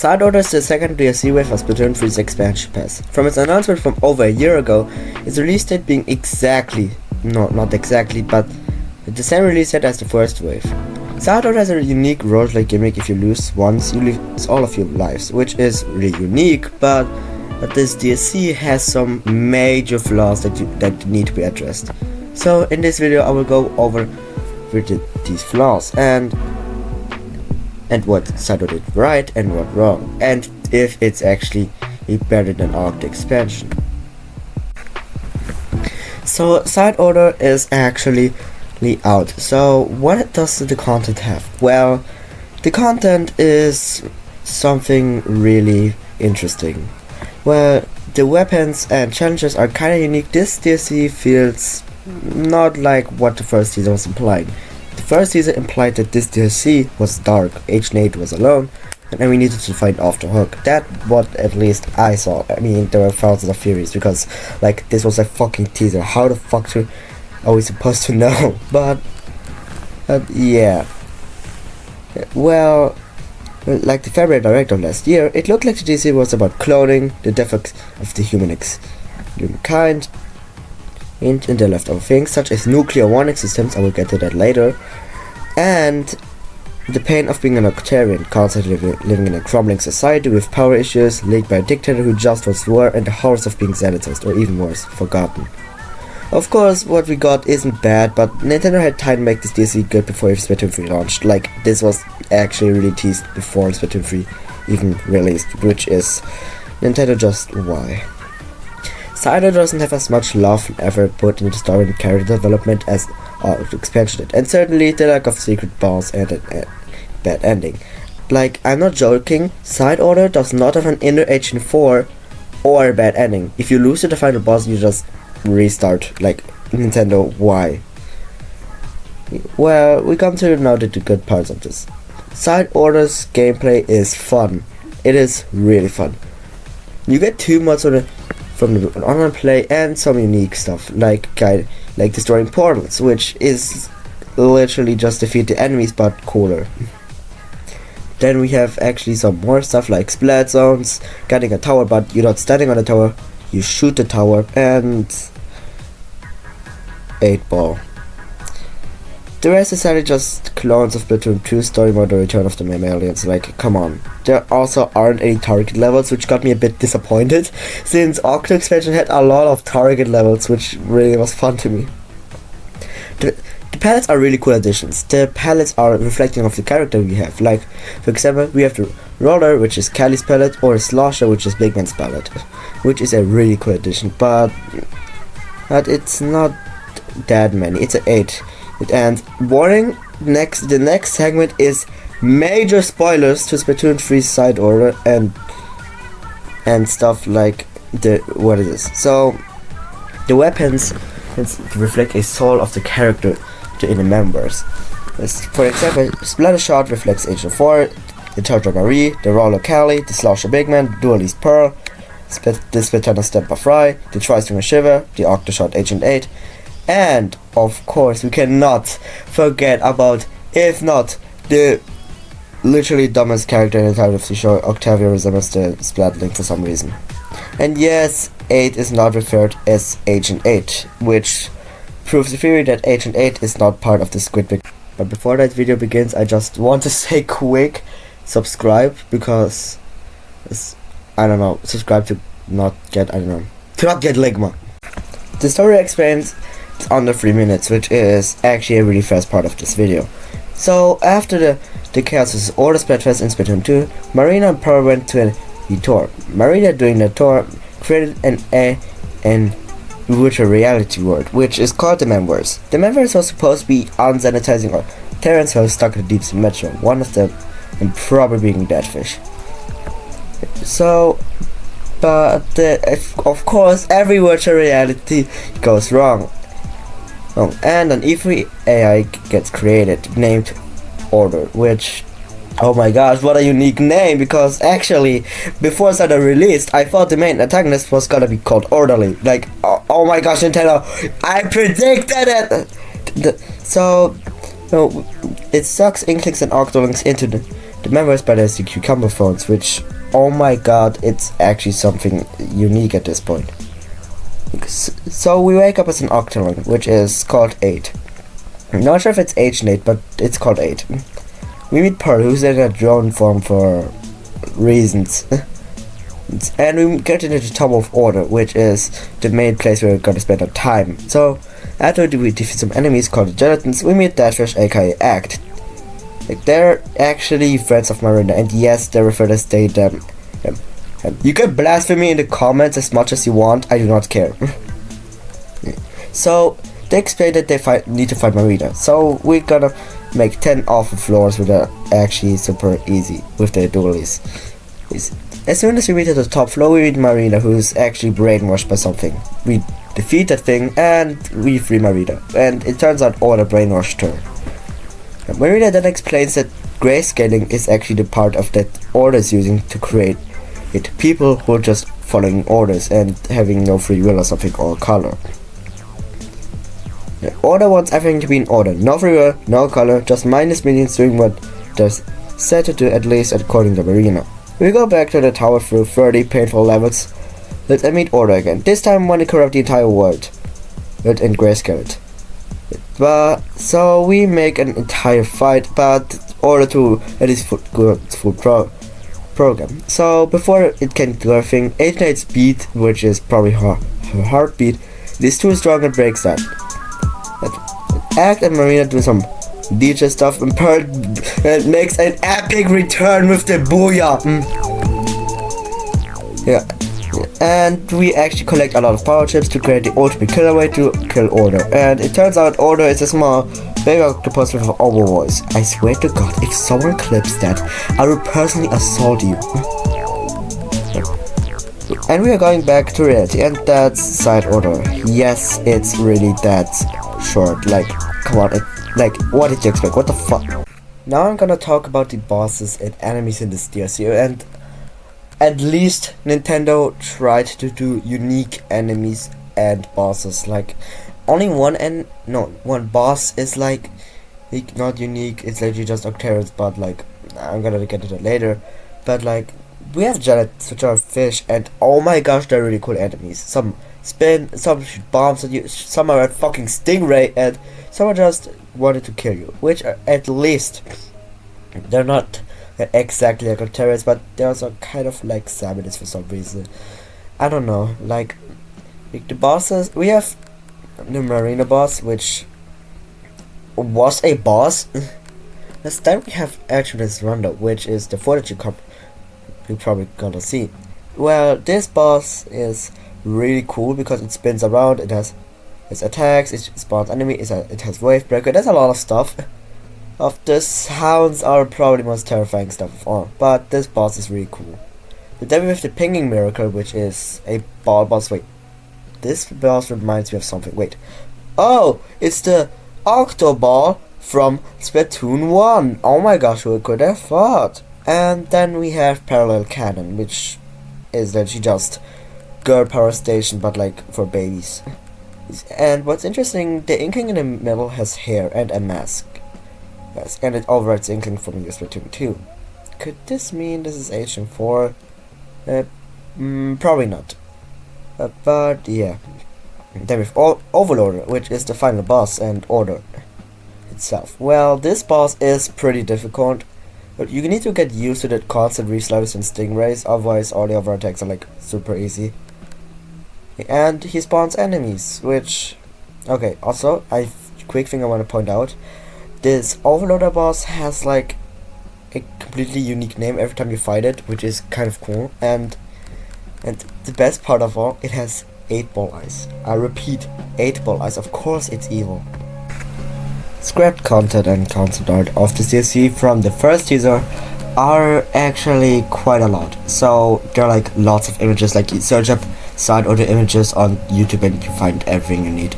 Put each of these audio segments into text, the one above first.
Side Order is the second DLC wave of Splatoon 3's expansion pass. From its announcement from over a year ago, its release date being not exactly, but the same release date as the first wave. Side Order has a unique roguelike gimmick. If you lose once, you lose all of your lives, which is really unique, but this DLC has some major flaws that need to be addressed. So in this video I will go over these flaws and what Side Order did right and what wrong, and if it's actually better than Arc expansion. So Side Order is actually out. So what does the content have? Well, the content is something really interesting. Well, the weapons and challenges are kinda unique. This DLC feels not like what the first season was implying. The first season implied that this DLC was dark, Agent 8 was alone, and then we needed to fight off the hook. That what at least I saw. I mean, there were thousands of theories because like this was a fucking teaser. How the fuck are we supposed to know? But yeah. Well, like the February Direct of last year, it looked like the DLC was about cloning, the death of the humankind, and the leftover things such as nuclear warning systems, I will get to that later, and the pain of being an Octarian, constantly living in a crumbling society with power issues, leaked by a dictator who just wants war, and the horrors of being sanitized, or even worse, forgotten. Of course, what we got isn't bad, but Nintendo had time to make this DLC good before Splatoon 3 launched. Like, this was actually really teased before Splatoon 3 even released, which is Nintendo just why. Side Order doesn't have as much love and effort put into story and character development as expansion did, and certainly the lack of secret boss and a bad ending. Like, I'm not joking, Side Order does not have an inner Agent 4 or a bad ending. If you lose to the final boss, you just restart. Like, Nintendo, why? Well, we come to now the good parts of this. Side Order's gameplay is fun. It is really fun. You get too much from the online play and some unique stuff like destroying portals, which is literally just defeat the enemies but cooler. Then we have actually some more stuff like splat zones, getting a tower but you're not standing on the tower, you shoot the tower, and 8-ball. The rest is actually just clones of Splatoon 2 story mode, the return of the mamalians. Like, come on. There also aren't any target levels, which got me a bit disappointed, since Octo expansion had a lot of target levels, which really was fun to me. The palettes are really cool additions. The palettes are reflecting of the character we have. Like, for example, we have the Roller, which is Kelly's palette, or Slosher, which is Big Man's palette, which is a really cool addition, but it's not that many. It's an 8. And warning, the next segment is major spoilers to Splatoon 3's Side Order and stuff like what it is. So the weapons reflect a soul of the character in the members. For example, Splatter Shot reflects Agent 4, the Turtle Marie, the Roller Kelly, the Slosher Big Man, the Duelist Pearl, the Splatoon Stamper Fry, the Tri-Stringer Shiver, the Octoshot Agent 8, and of course we cannot forget about, if not the literally dumbest character in the title of the show, Octavia resembles the Splatling for some reason. And yes, 8 is not referred as Agent 8, which proves the theory that Agent 8 is not part of the Squidbeak. But before that video begins, I just want to say quick, subscribe, because I don't know, subscribe to not get Ligma. The story explains under 3 minutes, which is actually a really fast part of this video. So after the Chaos' Order Splatfest in Splatoon 2, Marina and Pearl went to a tour. Marina, during the tour, created an virtual reality world, which is called the Memverse. The Memverse was supposed to be unsanitizing or Terrans who are stuck in the deep sea metro, one of them and probably being Deadfish. So, but of course every virtual reality goes wrong. And an E3 AI gets created, named Order, which, oh my gosh, what a unique name, because actually, before Zelda released, I thought the main antagonist was gonna be called Orderly. Like, oh my gosh, Nintendo, I predicted it! So, it sucks Inklings and Octolings into The memorized by the cucumber phones, which, oh my god, it's actually something unique at this point. So we wake up as an octalon, which is called 8. I'm not sure if it's H and 8, but it's called 8. We meet Pearl, who's in a drone form for reasons. And we get into the Tomb of Order, which is the main place where we're gonna spend our time. So, after we defeat some enemies called the Gelatins, we meet Deathfish, aka Act. Like, they're actually friends of Marina, and yes, they refer to they them. You can blaspheme me in the comments as much as you want, I do not care. So, they explain that they need to find Marina, so we're gonna make 10 awful floors which are actually super easy with the dualies. As soon as we reach the top floor, we meet Marina, who's actually brainwashed by something. We defeat that thing and we free Marina, and it turns out Order brainwashed her. Marina then explains that grayscaling is actually the part of that Order is using to create it. People who are just following orders and having no free will or something, or color. The Order wants everything to be in order. No free will, no color, just mindless minions doing what they're said to do, at least according to Marina. We go back to the tower through 30 painful levels. Let's meet Order again. This time when they corrupt the entire world. And grayscale it. But so we make an entire fight, but Order to at least full program. So before it can do everything, 8 beat, which is probably her heartbeat, is too strong and breaks that. Act and Marina do some DJ stuff, and Pearl makes an epic return with the booyah. Yeah. And we actually collect a lot of power chips to create the ultimate killer way to kill Order. And it turns out Order is a small big octopus with an over voice. I swear to god, if someone clips that, I will personally assault you. And we are going back to reality, and that's side Order. Yes, it's really that short. Like, come on, like, what did you expect? What the fuck? Now I'm gonna talk about the bosses and enemies in this DLC, and at least Nintendo tried to do unique enemies and bosses. Like, only one boss is like not unique. It's literally just Octarians, but like, I'm gonna get to that later. But like, we have Janets, which are fish, and oh my gosh, they're really cool enemies. Some spin, some shoot bombs at you, some are a fucking stingray, and some are just wanted to kill you. Which are, at least, they're not exactly like Octarians, but they're also kind of like Salmonids for some reason. I don't know, like the bosses, we have the Marina boss, which was a boss. Then we have actually this Rondo, which is the fortitude comp you're probably gonna see. Well, this boss is really cool because it spins around, it has its attacks, it spawns enemies, it has wave breaker, there's a lot of stuff. Of the sounds are probably the most terrifying stuff of all, but this boss is really cool. Then we have the pinging miracle, which is a ball boss. Wait, this boss reminds me of something. Wait, oh, it's the Octoball from Splatoon 1. Oh my gosh, who could have thought? And then we have Parallel Cannon, which is literally just girl power station, but like for babies. And what's interesting, the Inkling in the middle has hair and a mask. Yes, and it overrides Inkling from Splatoon 2. Could this mean this is HM4? Probably not. But yeah. Then we have Overlord, which is the final boss and Order itself. Well, this boss is pretty difficult, but you need to get used to the constant reslides and stingrays, otherwise all the other attacks are like super easy. And he spawns enemies, which... Okay, also, quick thing I want to point out. This Overloader boss has like a completely unique name every time you fight it, which is kind of cool. And the best part of all, it has 8 ball eyes. I repeat, 8 ball eyes. Of course it's evil. Scrapped content and concept art of the DLC from the first teaser are actually quite a lot. So there are like lots of images, like you search up side order images on YouTube and you find everything you need.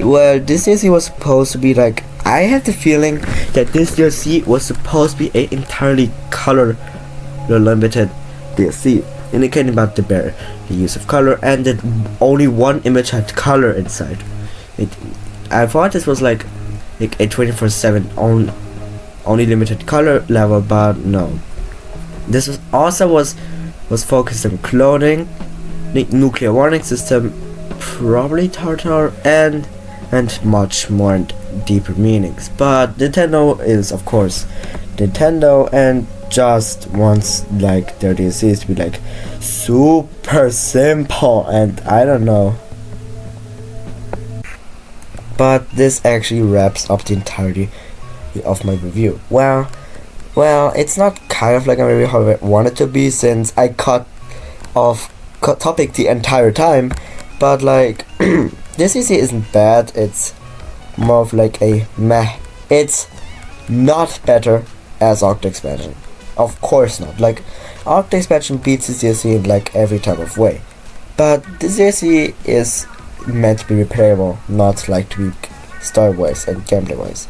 Well, this DLC was supposed to be like, I have the feeling that this DLC was supposed to be an entirely color limited DLC, indicating about the use of color, and that only one image had color inside. I thought this was like a 24/7 only limited color level, but no. This was focused on cloning, the nuclear warning system, probably Tartar, and much more and deeper meanings. But Nintendo is of course Nintendo, and just wants like their DLCs to be like super simple, and I don't know. But this actually wraps up the entirety of my review. Well, it's not kind of like a review how I want it to be, since I cut off topic the entire time. But like, this EC isn't bad. It's more of like a meh. It's not better as Octa expansion. Of course not. Like, Octa expansion beats this DLC in like every type of way. But this DLC is meant to be replayable, not like to be story wise and gameplay wise.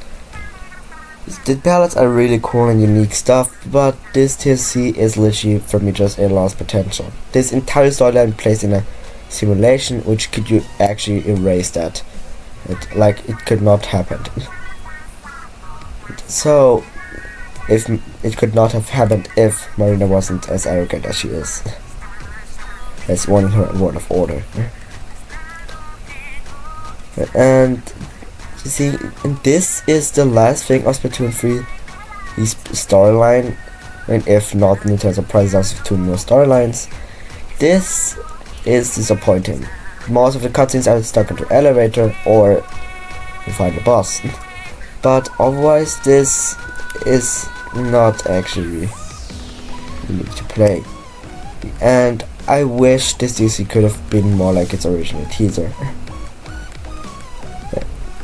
The palettes are really cool and unique stuff, but this DLC is literally for me just a lost potential. This entire storyline plays in a simulation, which could you actually erase that. It could not happen. So, if it could not have happened if Marina wasn't as arrogant as she is, as wanting her word of order. And you see, this is the last thing of Splatoon 3 storyline, and if not, Nintendo surprises us with 2 more storylines. This is disappointing. Most of the cutscenes are stuck into elevator or you find a boss. But otherwise, this is not actually unique to play. And I wish this DLC could have been more like its original teaser.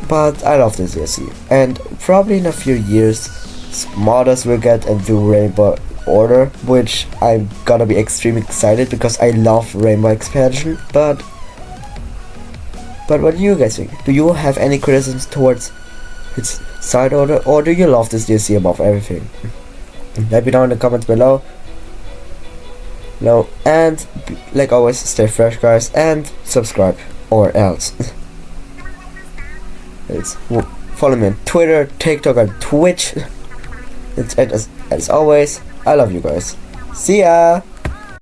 But I love this DLC, and probably in a few years modders will get a new Rainbow Order, which I'm gonna be extremely excited because I love Rainbow expansion. But what do you guys think? Do you have any criticisms towards its side order, or do you love this DLC above everything? Let me know in the comments below. And like always, stay fresh guys, and subscribe or else. Follow me on Twitter, TikTok, and Twitch. As always, I love you guys. See ya!